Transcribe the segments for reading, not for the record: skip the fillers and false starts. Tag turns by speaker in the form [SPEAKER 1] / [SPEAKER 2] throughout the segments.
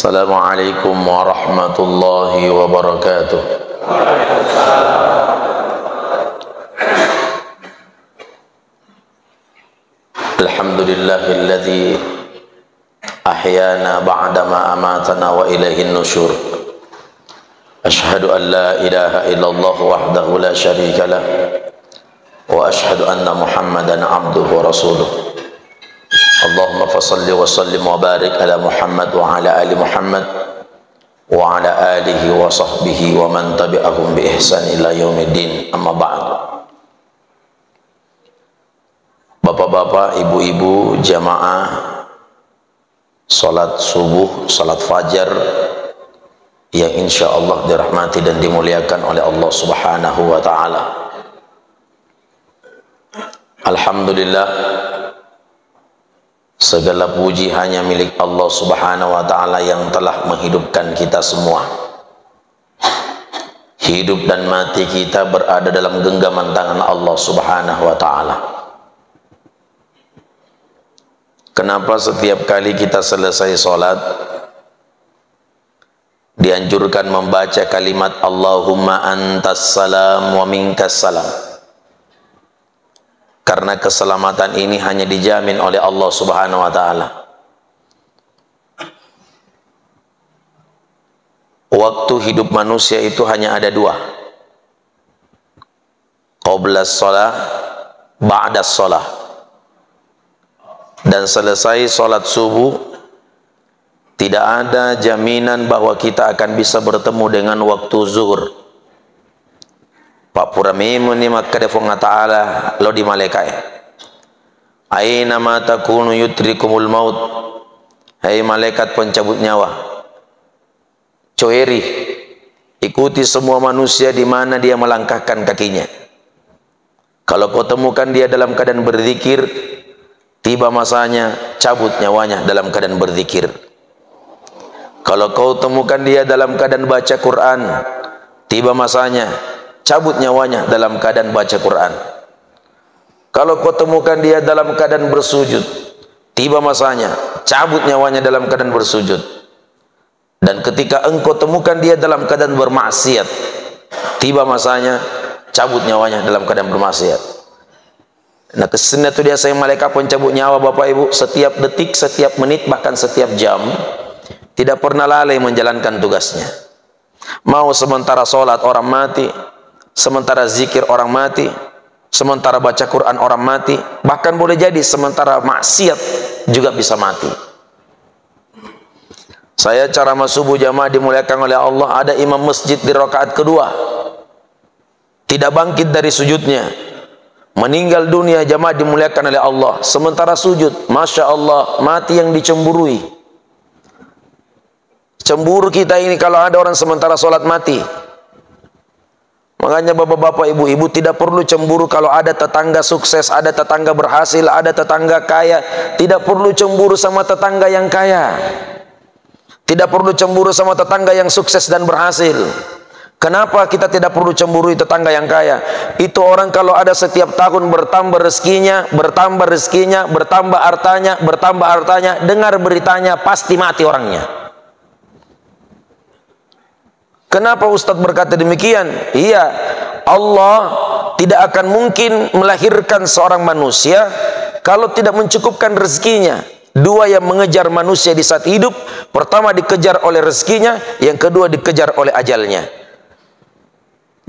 [SPEAKER 1] Assalamualaikum warahmatullahi wabarakatuh. Alhamdulillahilladzi ahyana ba'dama amatana wa ilaihin nusyur. Ashhadu an la ilaha illallah wahdahu la syarika lah wa ashhadu anna Muhammadan abduhu wa rasuluh. Allahumma fasalli wa sallim wa barik ala Muhammad wa ala ali Muhammad wa ala alihi wa sahbihi wa man tabi'ahum bi ihsan ila yaumiddin, amma ba'du. Bapak-bapak, ibu-ibu, jamaah salat subuh, salat fajar yang insyaallah dirahmati dan dimuliakan oleh Allah Subhanahu wa taala. Alhamdulillah, segala puji hanya milik Allah Subhanahu wa taala yang telah menghidupkan kita semua. Hidup dan mati kita berada dalam genggaman tangan Allah Subhanahu wa taala. Kenapa setiap kali kita selesai sholat dianjurkan membaca kalimat Allahumma antas salam wa minkas salam? Karena keselamatan ini hanya dijamin oleh Allah Subhanahu wa taala. Waktu hidup manusia itu hanya ada dua. Qablas shalah, ba'das shalah. Dan selesai sholat subuh, tidak ada jaminan bahwa kita akan bisa bertemu dengan waktu zuhur. Pak pura memu ni makadefong ta'ala lo di malaikai. Aina ma takunu yutrikumul maut. Hai malaikat pencabut nyawa, coeri, ikuti semua manusia di mana dia melangkahkan kakinya. Kalau kau temukan dia dalam keadaan berzikir, tiba masanya cabut nyawanya dalam keadaan berzikir. Kalau kau temukan dia dalam keadaan baca Quran, tiba masanya cabut nyawanya dalam keadaan baca Quran. Kalau kau temukan dia dalam keadaan bersujud, tiba masanya cabut nyawanya dalam keadaan bersujud. Dan ketika engkau temukan dia dalam keadaan bermaksiat, tiba masanya cabut nyawanya dalam keadaan bermaksiat. Nah, kesini itu dia saya malaikat pencabut nyawa, Bapak Ibu, setiap detik, setiap menit, bahkan setiap jam, tidak pernah lalai menjalankan tugasnya. Mau sementara sholat orang mati, sementara zikir orang mati, sementara baca Quran orang mati, bahkan boleh jadi sementara maksiat juga bisa mati. Saya ceramah subuh jamaah dimuliakan oleh Allah, ada imam masjid di rakaat kedua tidak bangkit dari sujudnya, meninggal dunia, jamaah dimuliakan oleh Allah, sementara sujud, Masya Allah, mati yang dicemburui. Cemburu kita ini kalau ada orang sementara sholat mati. Makanya bapak-bapak, ibu-ibu tidak perlu cemburu kalau ada tetangga sukses, ada tetangga berhasil, ada tetangga kaya. Tidak perlu cemburu sama tetangga yang kaya. Tidak perlu cemburu sama tetangga yang sukses dan berhasil. Kenapa kita tidak perlu cemburu tetangga yang kaya? Itu orang kalau ada setiap tahun bertambah rezekinya, bertambah hartanya, dengar beritanya pasti mati orangnya. Kenapa Ustadz berkata demikian? Iya, Allah tidak akan mungkin melahirkan seorang manusia kalau tidak mencukupkan rezekinya. Dua yang mengejar manusia di saat hidup, pertama dikejar oleh rezekinya, yang kedua dikejar oleh ajalnya.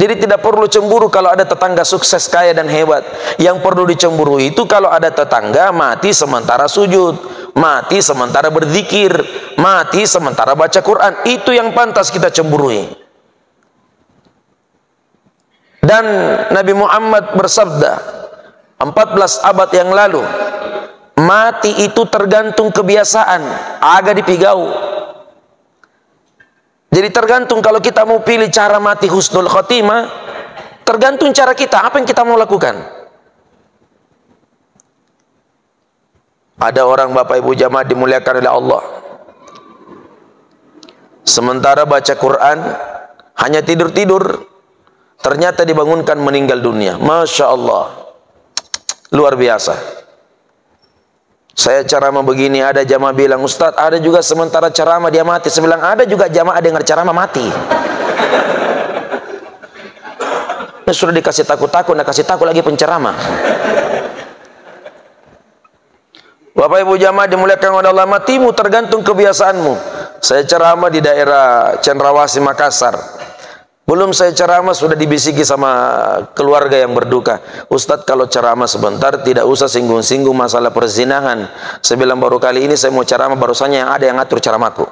[SPEAKER 1] Jadi tidak perlu cemburu kalau ada tetangga sukses, kaya dan hebat. Yang perlu dicemburu itu kalau ada tetangga mati sementara sujud, mati sementara berzikir, mati sementara baca Quran. Itu yang pantas kita cemburui. Dan Nabi Muhammad bersabda 14 abad yang lalu, mati itu tergantung kebiasaan, agak dipigau. Jadi tergantung, kalau kita mau pilih cara mati husnul khotimah, tergantung cara kita, apa yang kita mau lakukan. Ada orang, Bapak Ibu jamaah dimuliakan oleh Allah, sementara baca Quran hanya tidur-tidur, ternyata dibangunkan meninggal dunia. Masya Allah, luar biasa. Saya ceramah begini, ada jamaah bilang, Ustaz, ada juga sementara ceramah dia mati. Saya bilang, ada juga jamaah dengar ceramah mati. Nah, sudah dikasih takut-takut, nak kasih takut lagi penceramah. Bapak Ibu jamaah dimuliakan oleh Allah, matimu tergantung kebiasaanmu. Saya ceramah di daerah Cendrawasih, Makassar. Belum saya ceramah sudah dibisiki sama keluarga yang berduka, Ustadz kalau ceramah sebentar tidak usah singgung-singgung masalah perzinahan. Saya bilang baru kali ini saya mau ceramah, barusannya yang ada yang ngatur ceramahku.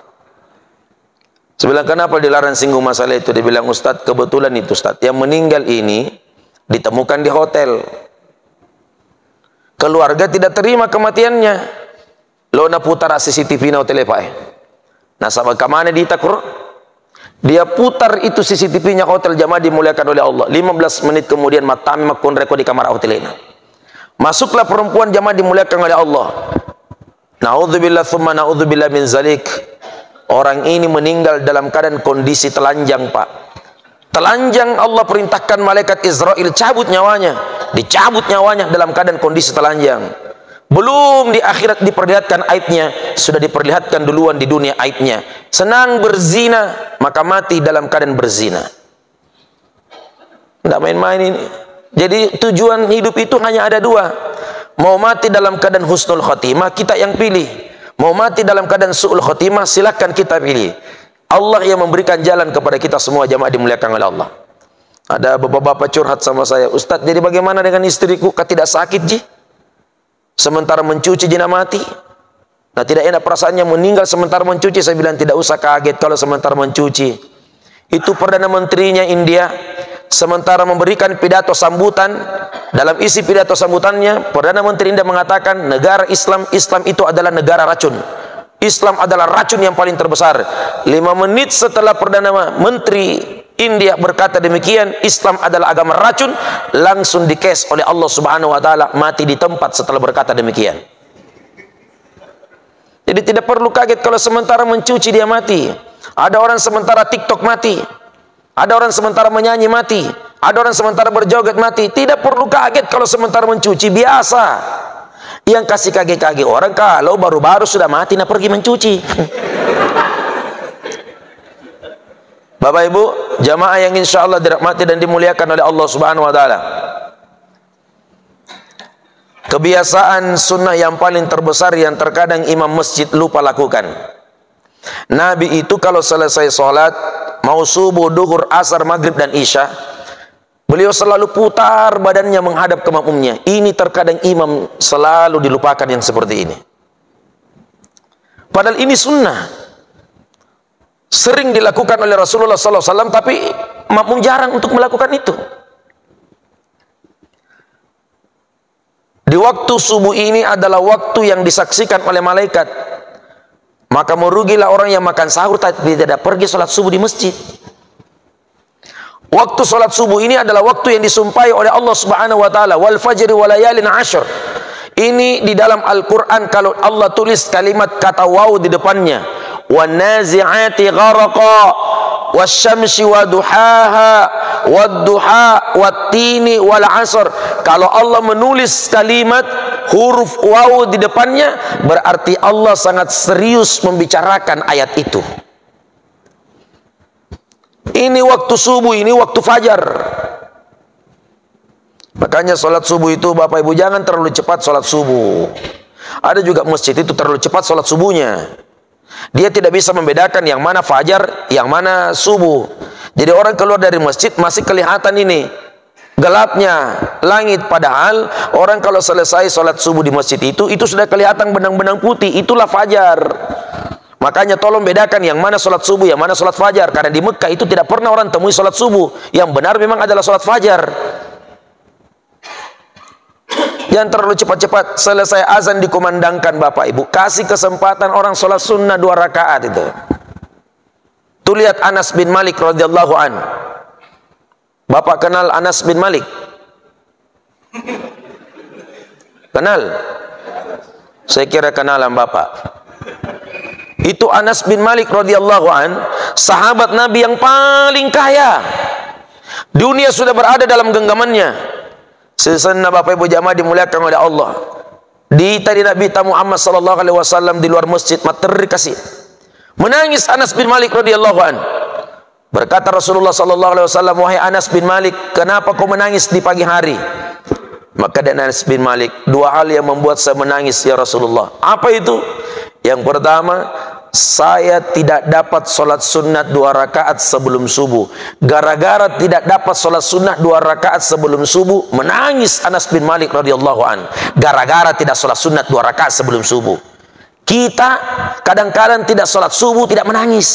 [SPEAKER 1] Saya bilang kenapa dilarang singgung masalah itu? Dia bilang, Ustadz kebetulan itu Ustadz yang meninggal ini ditemukan di hotel. Keluarga tidak terima kematiannya. Lo na putar CCTV na hotel pak. Nasa kamane di takur. Dia putar itu CCTV-nya hotel, jamaah dimuliakan oleh Allah. 15 menit kemudian matami makun reko di kamar hotel ini. Masuklah perempuan, jamaah dimuliakan oleh Allah. Naudzubillah tsumma naudzubillah min zalik. Orang ini meninggal dalam keadaan kondisi telanjang, Pak. Telanjang, Allah perintahkan malaikat Israel cabut nyawanya. Dicabut nyawanya dalam keadaan kondisi telanjang. Belum di akhirat diperlihatkan aibnya, sudah diperlihatkan duluan di dunia aibnya. Senang berzina, maka mati dalam keadaan berzina. Tidak main-main ini. Jadi tujuan hidup itu hanya ada dua. Mau mati dalam keadaan husnul khotimah, kita yang pilih. Mau mati dalam keadaan su'ul khotimah, silakan kita pilih. Allah yang memberikan jalan kepada kita semua, jamaah dimuliakan oleh Allah. Ada bapak-bapak curhat sama saya, Ustadz, jadi bagaimana dengan istriku? Kau tidak sakit, Ji? Sementara mencuci jina mati. Nah, tidak enak perasaannya meninggal sementara mencuci. Saya bilang tidak usah kaget kalau sementara mencuci. Itu Perdana Menterinya India sementara memberikan pidato sambutan. Dalam isi pidato sambutannya, Perdana Menteri India mengatakan negara Islam itu adalah negara racun. Islam adalah racun yang paling terbesar. 5 menit setelah Perdana Menteri India berkata demikian, Islam adalah agama racun, langsung dikes oleh Allah Subhanahu wa taala, mati di tempat setelah berkata demikian. Jadi tidak perlu kaget kalau sementara mencuci dia mati. Ada orang sementara TikTok mati. Ada orang sementara menyanyi mati. Ada orang sementara berjoget mati. Tidak perlu kaget kalau sementara mencuci, biasa. Yang kasih kaget-kaget orang kalau baru-baru sudah mati nah pergi mencuci. Bapak Ibu, jamaah yang insya Allah dirahmati dan dimuliakan oleh Allah Subhanahu wa taala. Kebiasaan sunnah yang paling terbesar yang terkadang imam masjid lupa lakukan. Nabi itu kalau selesai sholat, mau subuh, duhur, asar, maghrib dan isya, beliau selalu putar badannya menghadap ke makmumnya. Ini terkadang imam selalu dilupakan yang seperti ini. Padahal ini sunnah. Sering dilakukan oleh Rasulullah SAW, tapi makmum jarang untuk melakukan itu. Di waktu subuh ini adalah waktu yang disaksikan oleh malaikat. Maka merugilah orang yang makan sahur tapi tidak pergi sholat subuh di masjid. Waktu sholat subuh ini adalah waktu yang disumpahi oleh Allah Subhanahu wa taala, wal fajri wa layalin ashr. Ini di dalam Al-Qur'an kalau Allah tulis kalimat kata waw di depannya, wan nazi'ati gharqa wasyamsi waduhaha wadduha wattini wal 'asr. Kalau Allah menulis kalimat huruf waw di depannya, berarti Allah sangat serius membicarakan ayat itu. Ini waktu subuh, ini waktu fajar. Makanya sholat subuh itu Bapak Ibu jangan terlalu cepat sholat subuh. Ada juga masjid itu terlalu cepat sholat subuhnya. Dia tidak bisa membedakan yang mana fajar, yang mana subuh. Jadi orang keluar dari masjid masih kelihatan ini gelapnya langit. Padahal orang kalau selesai sholat subuh di masjid itu sudah kelihatan benang-benang putih. Itulah fajar. Makanya tolong bedakan yang mana sholat subuh, yang mana sholat fajar. Karena di Mekah itu tidak pernah orang temui sholat subuh. Yang benar memang adalah sholat fajar. Jangan terlalu cepat-cepat. Selesai azan dikumandangkan Bapak Ibu, kasih kesempatan orang sholat sunnah 2 rakaat itu. Tuh lihat Anas bin Malik radhiyallahu an. Bapak kenal Anas bin Malik? Kenal? Saya kira kenalan Bapak. Itu Anas bin Malik radhiyallahu an, sahabat Nabi yang paling kaya. Dunia sudah berada dalam genggamannya. Sesana Bapak Ibu jamaah dimuliakan oleh Allah. Di tadi Nabi Muhammad sallallahu alaihi wasallam di luar masjid materi kasih. Menangis Anas bin Malik radhiyallahu an. Berkata Rasulullah sallallahu alaihi wasallam, "Wahai Anas bin Malik, kenapa kau menangis di pagi hari?" Maka dan Anas bin Malik, dua hal yang membuat saya menangis ya Rasulullah. Apa itu? Yang pertama, saya tidak dapat sholat sunat 2 rakaat sebelum subuh. Gara-gara tidak dapat sholat sunat 2 rakaat sebelum subuh, menangis Anas bin Malik radhiyallahu an. Gara-gara tidak sholat sunat 2 rakaat sebelum subuh. Kita kadang-kadang tidak sholat subuh tidak menangis.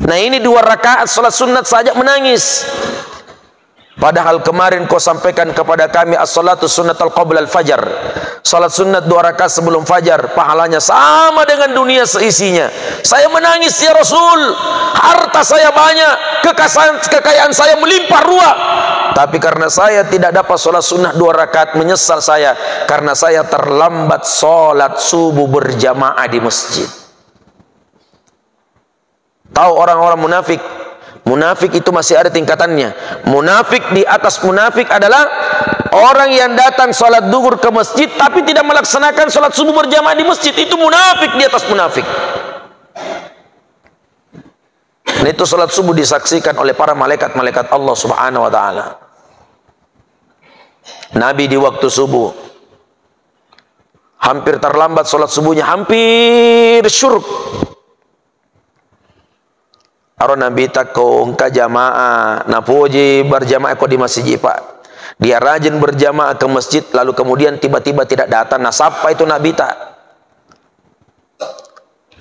[SPEAKER 1] Nah ini 2 rakaat sholat sunat saja menangis. Padahal kemarin kau sampaikan kepada kami as-salatu sunnatul qabla al-fajar. Salat sunat 2 rakaat sebelum fajar, pahalanya sama dengan dunia seisinya. Saya menangis ya Rasul, harta saya banyak, kekayaan saya melimpah ruah. Tapi karena saya tidak dapat salat sunnah 2 rakaat, menyesal saya karena saya terlambat salat subuh berjamaah di masjid. Tahu orang-orang munafik? Munafik itu masih ada tingkatannya. Munafik di atas munafik adalah orang yang datang sholat duhur ke masjid tapi tidak melaksanakan sholat subuh berjamaah di masjid. Itu munafik di atas munafik. Dan itu sholat subuh disaksikan oleh para malaikat-malaikat Allah subhanahu wa ta'ala. Nabi di waktu subuh hampir terlambat sholat subuhnya, hampir syuruk. Aron Nabi takong ka jamaah napuji berjamaah ko di masjid pak. Dia rajin berjamaah ke masjid lalu kemudian tiba-tiba tidak datang. Nah siapa itu Nabi tak?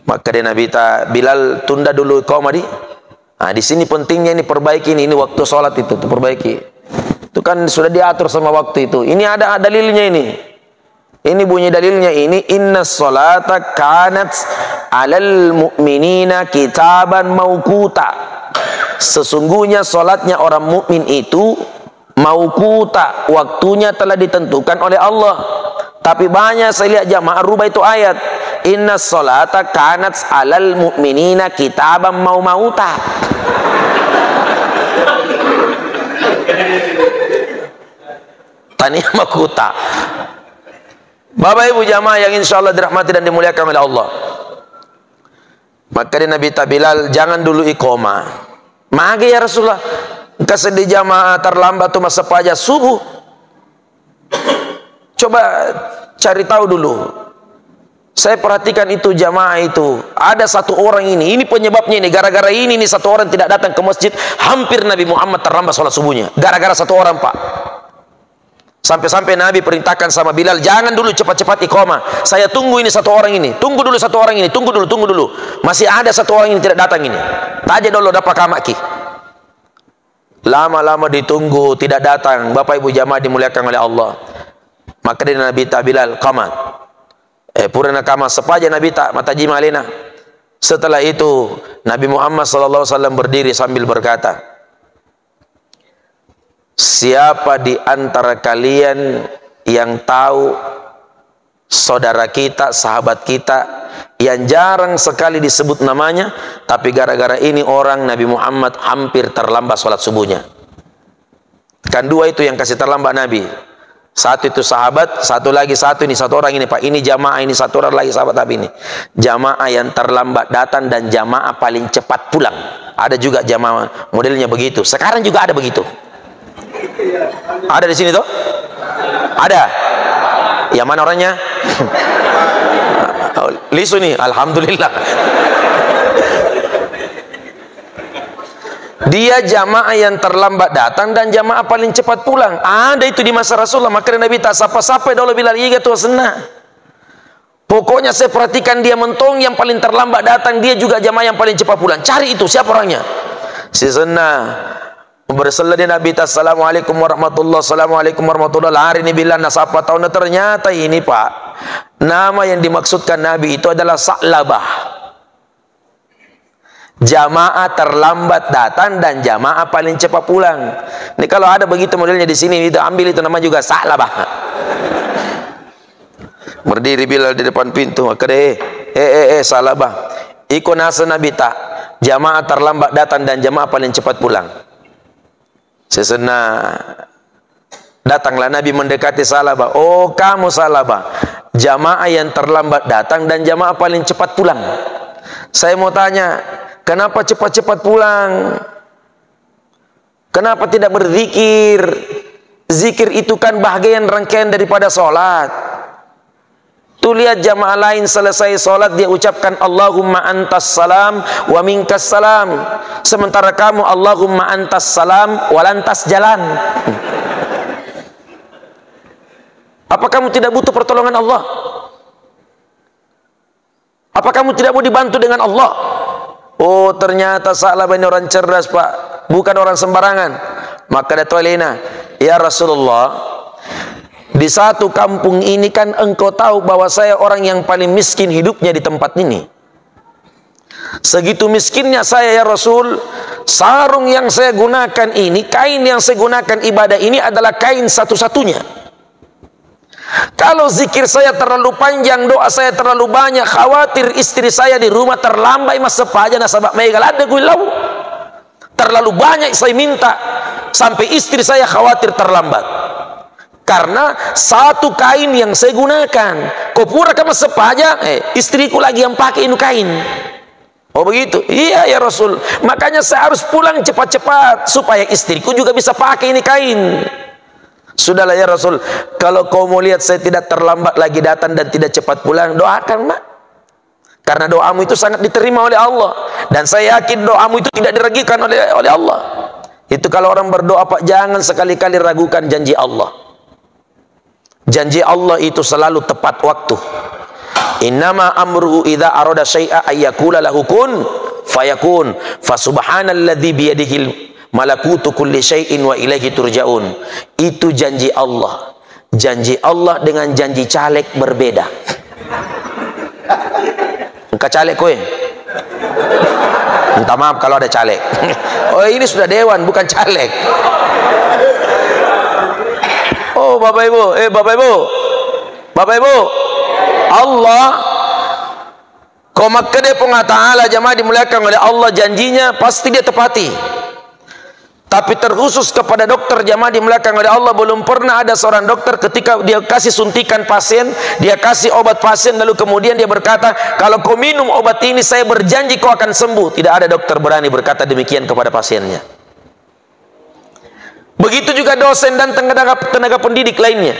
[SPEAKER 1] Maka dia Nabi tak, Bilal tunda dulu kau madi. Nah di sini pentingnya ini perbaiki ini waktu sholat itu perbaiki. Itu kan sudah diatur sama waktu itu. Ini ada dalilnya ini. Ini bunyi dalilnya ini, inna sholata kanat alal mu'minina kitaban mauquta. Sesungguhnya solatnya orang mukmin itu mauquta, waktunya telah ditentukan oleh Allah. Tapi banyak saya lihat jamaah rubah itu ayat, inna sholata kanat alal mu'minina kitaban mauquta. Tani mauquta. Bapak ibu jamaah yang insya Allah dirahmati dan dimuliakan oleh Allah. Maka dia Nabi Bilal, jangan dulu iqamah. Maka ya Rasulullah, kasih di jamaah terlambat tuh masa pajak subuh. Coba cari tahu dulu. Saya perhatikan itu jamaah itu. Ada satu orang ini penyebabnya ini. Gara-gara ini satu orang tidak datang ke masjid. Hampir Nabi Muhammad terlambat sholat subuhnya. Gara-gara satu orang pak. Sampai-sampai Nabi perintahkan sama Bilal, jangan dulu cepat-cepat iqamah. Saya tunggu ini satu orang ini. Tunggu dulu satu orang ini. Tunggu dulu. Masih ada satu orang ini tidak datang ini. Taja dulu dapat kamaki. Lama-lama ditunggu tidak datang. Bapak ibu jamaah dimuliakan oleh Allah. Maka dia Nabi Bilal qamat. Purana kama sepaja Nabi tak mata jimalina. Setelah itu Nabi Muhammad sallallahu alaihi wasallam berdiri sambil berkata, siapa di antara kalian yang tahu saudara kita, sahabat kita yang jarang sekali disebut namanya, tapi gara-gara ini orang Nabi Muhammad hampir terlambat sholat subuhnya. Kan dua itu yang kasih terlambat Nabi. Satu itu sahabat, satu orang ini pak. Ini jamaah, ini satu orang lagi sahabat Nabi ini. Jamaah yang terlambat datang dan jamaah paling cepat pulang. Ada juga jamaah modelnya begitu. Sekarang juga ada begitu. Ada di sini tuh? Ada. Yang mana orangnya? Lisu nih, alhamdulillah. Dia jamaah yang terlambat datang dan jamaah paling cepat pulang. Ada itu di masa Rasulullah. Maka Nabi tak sapa-sapa dulu Bilal iga tuh senang. Pokoknya saya perhatikan dia mentong yang paling terlambat datang, dia juga jamaah yang paling cepat pulang. Cari itu siapa orangnya? Si senang. Berselah di Nabi assalamualaikum warahmatullahi assalamualaikum warahmatullahi. Hari ini bilang nasapa tahun ternyata ini pak, nama yang dimaksudkan Nabi itu adalah Sa'labah, jamaah terlambat datang dan jamaah paling cepat pulang. Ini kalau ada begitu modelnya di sini itu ambil itu nama juga Sa'labah. Berdiri Bilal di depan pintu, maka Sa'labah ikut nasa Nabi tak, jamaah terlambat datang dan jamaah paling cepat pulang. Sesena Datanglah Nabi mendekati Salabah. Oh kamu Salabah, jamaah yang terlambat datang dan jamaah paling cepat pulang. Saya mau tanya, kenapa cepat-cepat pulang? Kenapa tidak berzikir? Zikir itu kan bagian rangkaian daripada sholat. Tuh lihat jamaah lain selesai sholat dia ucapkan Allahumma antas salam wa minkas salam. Sementara kamu Allahumma antas salam walantas jalan. Apa kamu tidak butuh pertolongan Allah? Apa kamu tidak mau dibantu dengan Allah? Oh ternyata Salabah ini orang cerdas pak, bukan orang sembarangan. Maka Dato' Elena, ya Rasulullah, di satu kampung ini kan engkau tahu bahwa saya orang yang paling miskin hidupnya di tempat ini. Segitu miskinnya saya ya Rasul, sarung yang saya gunakan ini, kain yang saya gunakan ibadah ini adalah kain satu-satunya. Kalau zikir saya terlalu panjang, doa saya terlalu banyak, khawatir istri saya di rumah terlambai mas sepaja nasabak megal ada gue lau. Terlalu banyak saya minta sampai istri saya khawatir terlambat. Karena satu kain yang saya gunakan, kau pura kamu sepaja, istriku lagi yang pakai ini kain. Oh begitu? Iya ya Rasul. Makanya saya harus pulang cepat-cepat supaya istriku juga bisa pakai ini kain. Sudahlah ya Rasul, kalau kau mau lihat saya tidak terlambat lagi datang dan tidak cepat pulang, doakan mak. Karena doamu itu sangat diterima oleh Allah. Dan saya yakin doamu itu tidak diragukan oleh Allah. Itu kalau orang berdoa pak, jangan sekali-kali ragukan janji Allah. Janji Allah itu selalu tepat waktu. Innama amruhu idza arada syai'a ayyakula lahu kun fayakun. Fasubhanalladzi biyadihil malakutu kulli syai'in wa ilaihi turja'un. Itu janji Allah. Janji Allah dengan janji caleg berbeda. Engkau caleg kowe? Minta maaf kalau ada caleg. Oh ini sudah dewan bukan caleg. Oh Bapak Ibu, Bapak Ibu, Allah Qoma kede punga ta'ala jamaah dimuliakan oleh Allah, janjinya pasti dia tepati. Tapi terkhusus kepada dokter jamaah dimuliakan oleh Allah, belum pernah ada seorang dokter ketika dia kasih suntikan pasien, dia kasih obat pasien, lalu kemudian dia berkata, kalau kau minum obat ini saya berjanji kau akan sembuh. Tidak ada dokter berani berkata demikian kepada pasiennya. Begitu juga dosen dan tenaga pendidik lainnya.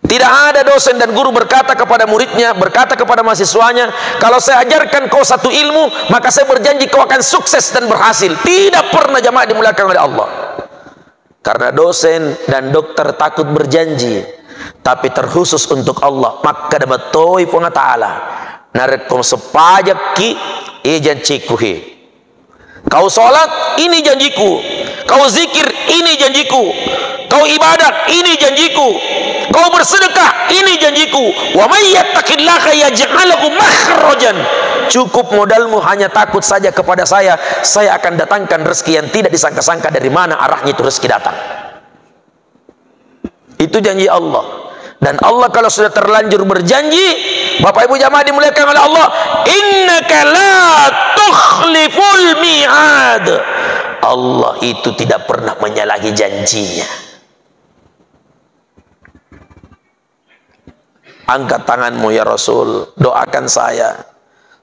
[SPEAKER 1] Tidak ada dosen dan guru berkata kepada muridnya, berkata kepada mahasiswanya, kalau saya ajarkan kau satu ilmu, maka saya berjanji kau akan sukses dan berhasil. Tidak pernah jamaah dimuliakan oleh Allah. Karena dosen dan dokter takut berjanji. Tapi terkhusus untuk Allah, maka dapat toi punga ta'ala. Narekom sepajak ki, janjiku he. Kau sholat, ini janjiku. Kau zikir, ini janjiku. Kau ibadat, ini janjiku. Kau bersedekah, ini janjiku. Wa may yattaqillaha yaj'al lahu makhrajan. Cukup modalmu hanya takut saja kepada saya akan datangkan rezeki yang tidak disangka-sangka dari mana arahnya itu rezeki datang. Itu janji Allah. Dan Allah kalau sudah terlanjur berjanji, Bapak Ibu jamaah dimuliakan oleh Allah, innaka la tukhliful mi'ad. Allah itu tidak pernah menyalahi janjinya. Angkat tanganmu ya Rasul, doakan saya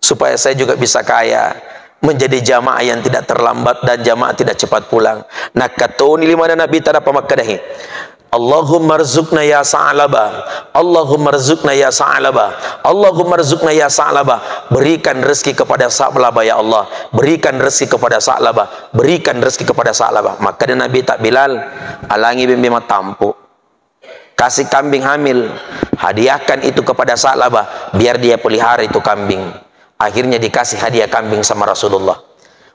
[SPEAKER 1] supaya saya juga bisa kaya, menjadi jamaah yang tidak terlambat dan jamaah tidak cepat pulang. Nakatuni limana nabi tada pamakadahi. Allahumma rzuqna ya Sa'labah, Allahumma rzuqna ya Sa'labah, Allahumma rzuqna ya Sa'labah. Berikan rezeki kepada Sa'labah ya Allah, berikan rezeki kepada Sa'labah, berikan rezeki kepada Sa'labah. Maka dia Nabi tak Bilal, alangi bimbi matampu, kasih kambing hamil, hadiahkan itu kepada Sa'labah biar dia pelihara itu kambing. Akhirnya dikasih hadiah kambing sama Rasulullah.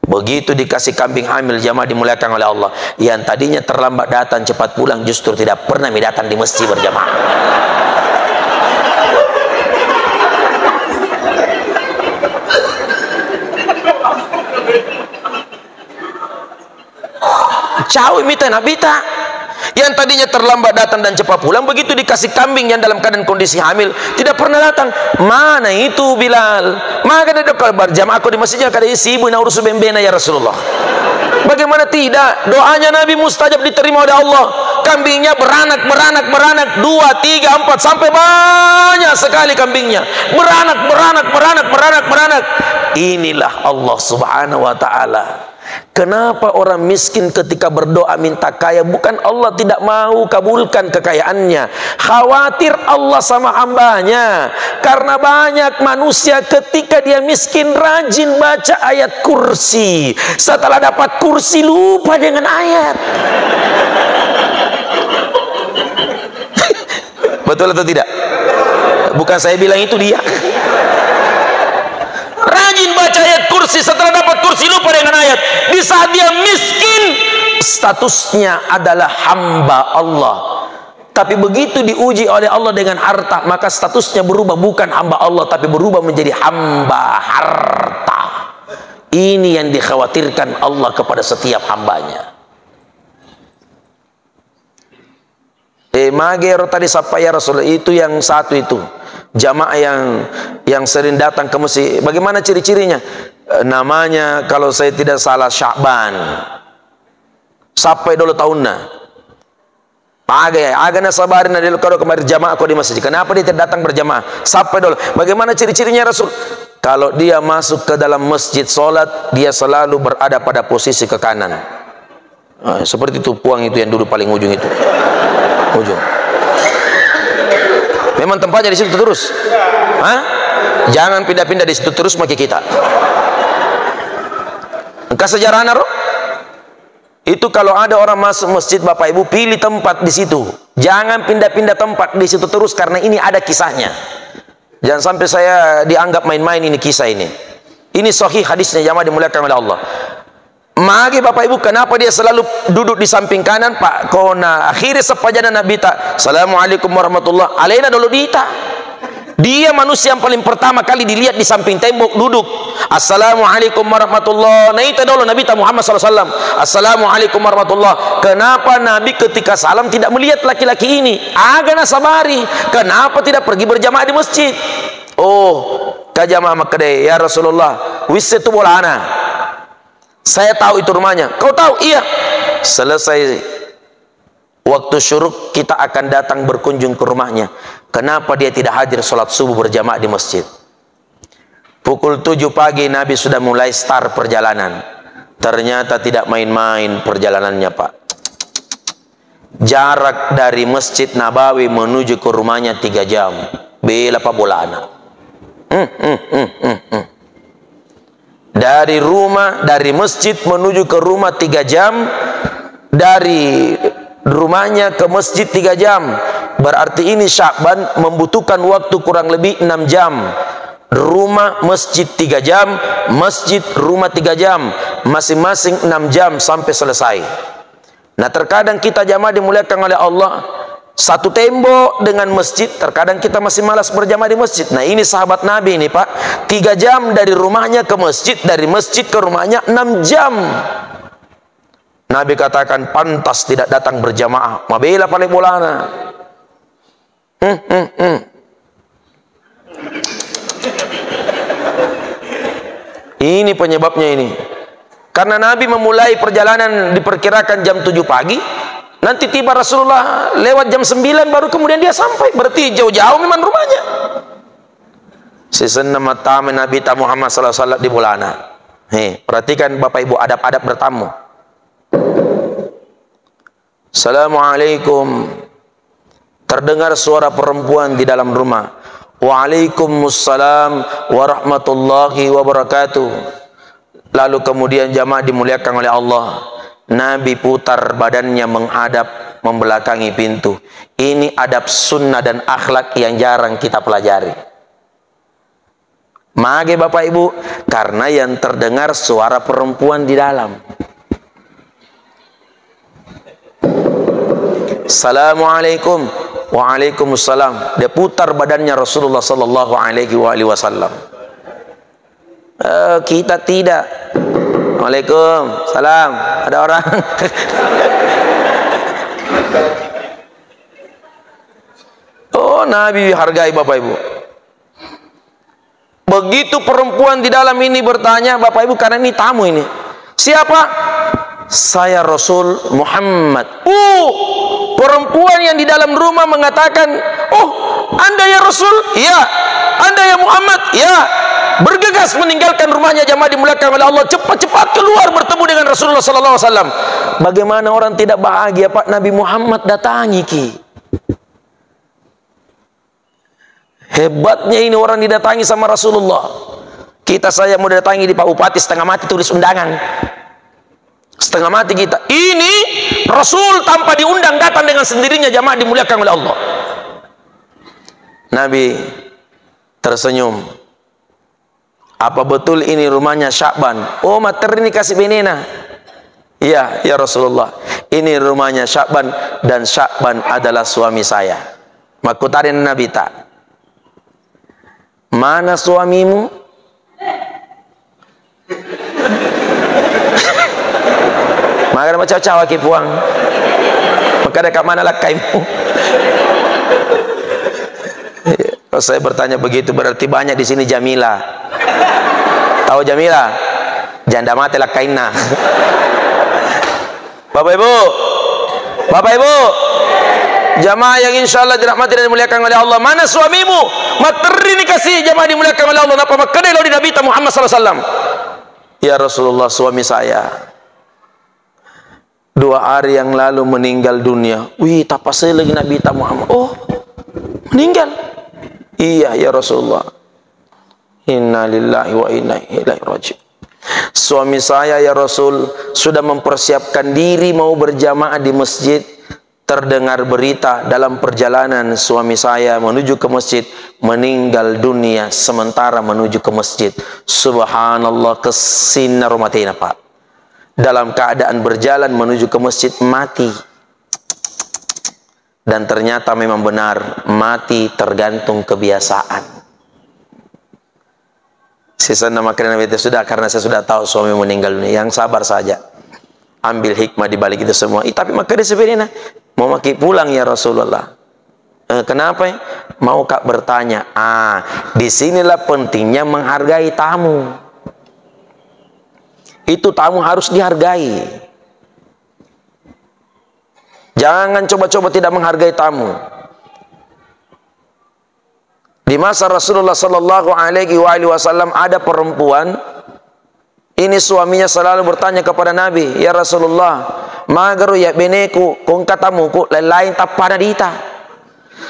[SPEAKER 1] Begitu dikasih kambing hamil jamaah dimuliakan oleh Allah, yang tadinya terlambat datang cepat pulang justru tidak pernah datang di masjid berjamaah. Jauh mita nabita, yang tadinya terlambat datang dan cepat pulang, begitu dikasih kambing yang dalam keadaan kondisi hamil tidak pernah datang. Mana itu Bilal? Maka ada kalau berjamaah aku di masjidnya kada isi ibu na urus bembena ya Rasulullah. Bagaimana tidak? Doanya Nabi mustajab diterima oleh Allah. Kambingnya beranak, 2, 3, 4 sampai banyak sekali kambingnya. Beranak. Inilah Allah Subhanahu wa taala. Kenapa orang miskin ketika berdoa minta kaya? Bukan Allah tidak mau kabulkan kekayaannya, khawatir Allah sama hambanya. Karena banyak manusia ketika dia miskin rajin baca ayat kursi, setelah dapat kursi lupa dengan ayat. Betul atau tidak? Bukan saya bilang, itu dia. Rajin baca ayat kursi, setelah dapat kursi lupa dengan ayat. Di saat dia miskin, statusnya adalah hamba Allah. Tapi begitu diuji oleh Allah dengan harta, maka statusnya berubah, bukan hamba Allah, tapi berubah menjadi hamba harta. Ini yang dikhawatirkan Allah kepada setiap hambanya. Magero tadi sapa ya Rasulullah, itu yang satu itu jamaah yang sering datang ke masjid. Bagaimana ciri-cirinya? Namanya kalau saya tidak salah Sya'ban. Sampai dulu tahunnya. Agak sabarin dulu kalau kemarin jamaah kok di masjid. Kenapa dia tidak datang berjamaah? Sampai dulu. Bagaimana ciri-cirinya Rasul? Kalau dia masuk ke dalam masjid sholat, dia selalu berada pada posisi ke kanan. Seperti itu puang itu yang duduk paling ujung itu. Ujung. Memang tempatnya di situ terus. Jangan pindah-pindah di situ terus maki kita. Engkau sejarah naro? Itu kalau ada orang masuk masjid, Bapak Ibu pilih tempat di situ. Jangan pindah-pindah tempat di situ terus, karena ini ada kisahnya. Jangan sampai saya dianggap main-main ini kisah ini. Ini sahih hadisnya, jamaah dimuliakan oleh Allah. Magi Bapak Ibu, kenapa dia selalu duduk di samping kanan? Pak Kona akhirnya sepajana Nabi tak Assalamualaikum warahmatullah alaina dulu dita. Dia manusia yang paling pertama kali dilihat di samping tembok duduk. Assalamualaikum warahmatullah. Nah itu dulu Nabi Muhammad SAW. Assalamualaikum warahmatullah. Kenapa Nabi ketika salam tidak melihat laki-laki ini? Agak sabari. Kenapa tidak pergi berjamaah di masjid? Oh, kajamaah makade ya Rasulullah. Wis itu bola ana. Saya tahu itu rumahnya. Kau tahu? Iya. Selesai waktu syuruk, kita akan datang berkunjung ke rumahnya. Kenapa dia tidak hadir sholat subuh berjamaah di masjid? Pukul 7 pagi Nabi sudah mulai start perjalanan. Ternyata tidak main-main perjalanannya, Pak. Jarak dari Masjid Nabawi menuju ke rumahnya 3 jam. Bela Pak Bolana. Dari masjid menuju ke rumah 3 jam, dari rumahnya ke masjid 3 jam. Berarti ini Sya'ban membutuhkan waktu kurang lebih 6 jam. Rumah masjid 3 jam, masjid rumah 3 jam, masing-masing 6 jam sampai selesai. Nah terkadang kita jamaah dimuliakan oleh Allah, satu tembok dengan masjid, terkadang kita masih malas berjamaah di masjid. Nah ini sahabat Nabi ini Pak, 3 jam dari rumahnya ke masjid, dari masjid ke rumahnya 6 jam. Nabi katakan pantas tidak datang berjamaah. Mabela paling bolana. Ini penyebabnya ini. Karena Nabi memulai perjalanan diperkirakan jam 7 pagi. Nanti tiba Rasulullah lewat jam 9 baru kemudian dia sampai. Berarti jauh-jauh memang rumahnya. Sisen nama tamu Nabi Muhammad SAW di bulana. Perhatikan Bapak Ibu adab-adab bertamu. Assalamualaikum. Terdengar suara perempuan di dalam rumah. Waalaikumsalam warahmatullahi wabarakatuh. Lalu kemudian jamaah dimuliakan oleh Allah, Nabi putar badannya menghadap membelakangi pintu. Ini adab sunnah dan akhlak yang jarang kita pelajari. Mage Bapak Ibu, karena yang terdengar suara perempuan di dalam. Assalamualaikum. Waalaikumsalam. Dia putar badannya Rasulullah sallallahu alaihi wasallam. Kita tidak. Waalaikumsalam. Ada orang. Oh, Nabi hargai Bapak Ibu. Begitu perempuan di dalam ini bertanya, Bapak Ibu, karena ini tamu ini. Siapa? saya Rasul Muhammad. Perempuan yang di dalam rumah mengatakan, oh, Anda ya Rasul? Ya. Anda ya Muhammad? Ya. Bergegas meninggalkan rumahnya, jamaah dimuliakan oleh Allah, cepat-cepat keluar bertemu dengan Rasulullah sallallahu alaihi wasallam. Bagaimana orang tidak bahagia Pak Nabi Muhammad datangi ki? Hebatnya ini orang didatangi sama Rasulullah. Kita saya mau datangi di Pak Bupati setengah mati tulis undangan. Setengah mati kita. Ini Rasul tanpa diundang datang dengan sendirinya, jamaah dimuliakan oleh Allah. Nabi tersenyum. Apa betul ini rumahnya Sya'ban? Oh, materi ini kasih benena. Iya, ya Rasulullah. Ini rumahnya Sya'ban dan Sya'ban adalah suami saya. Makutarin Nabi tak. Mana suamimu? Maka ada macam cawa kipuang. Maka ada kat mana lakaimu? Kalau saya bertanya begitu berarti banyak di sini Jamila. Tahu Jamila? Janda mati lakaina. Bapak Ibu, jamaah yang insya Allah dirahmati dan dimuliakan oleh Allah, mana suamimu? Materi ini kasih jamaah dimuliakan oleh Allah. Napa makanya lo di Nabi Muhammad SAW? Ya Rasulullah, suami saya 2 hari yang lalu meninggal dunia. Wih, tak pas lagi Nabi Muhammad. Oh, meninggal? Iya ya Rasulullah. Inna lillahi wa inna ilaihi raji'un. Suami saya ya Rasul sudah mempersiapkan diri mau berjamaah di masjid. Terdengar berita dalam perjalanan suami saya menuju ke masjid meninggal dunia sementara menuju ke masjid. Subhanallah, kesinar matina Pak. Dalam keadaan berjalan menuju ke masjid mati. Dan ternyata memang benar, mati tergantung kebiasaan. Sisa nama kena itu sudah, karena saya sudah tahu suami meninggal dunia. Yang sabar saja, ambil hikmah di balik itu semua. Tapi maka dia sebenarnya mau maki pulang ya Rasulullah. Kenapa ya? Mau kak bertanya. Disinilah pentingnya menghargai tamu. Itu tamu harus dihargai. Jangan coba-coba tidak menghargai tamu. Di masa Rasulullah sallallahu alaihi wasallam ada perempuan, ini suaminya selalu bertanya kepada Nabi, ya Rasulullah, magaru ya beneku, kung katamuku lain tak pada dita.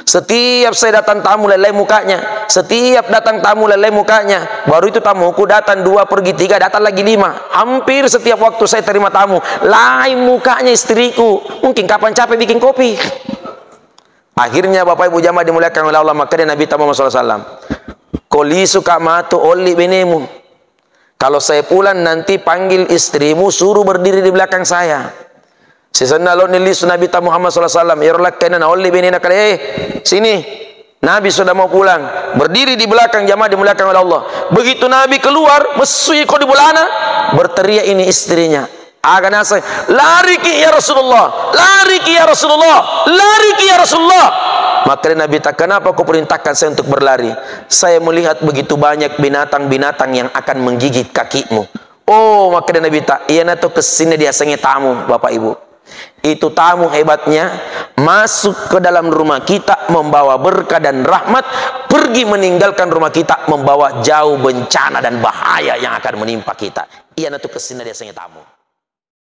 [SPEAKER 1] Setiap saya datang tamu lelai mukanya, setiap datang tamu lelai mukanya. Baru itu tamuku datang 2, pergi 3, datang lagi 5. Hampir setiap waktu saya terima tamu, lain mukanya istriku. Mungkin kapan capek bikin kopi. Akhirnya Bapak Ibu jamaah dimuliakan oleh Allah, maka Nabi Muhammad SAW, koli suka matu oli benemu. Kalau saya pulang nanti panggil istrimu, suruh berdiri di belakang saya. Sesana lo nilis Nabi Muhammad SAW, yarolak kena oli benena kali. Sini, Nabi sudah mau pulang, berdiri di belakang jamaah dimuliakan oleh Allah. Begitu Nabi keluar, mesui kau di bulana, berteriak ini istrinya. Akan asal lari ki ya Rasulullah, lari ki ya Rasulullah, lari ki ya Rasulullah. Maka Nabi tak, kenapa kau perintahkan saya untuk berlari? Saya melihat begitu banyak binatang-binatang yang akan menggigit kakimu. Oh, maka Nabi tak, iya nato kesini dia sengi tamu Bapak Ibu. Itu tamu hebatnya masuk ke dalam rumah kita membawa berkah dan rahmat, pergi meninggalkan rumah kita membawa jauh bencana dan bahaya yang akan menimpa kita. Iya nato kesini dia sengi tamu.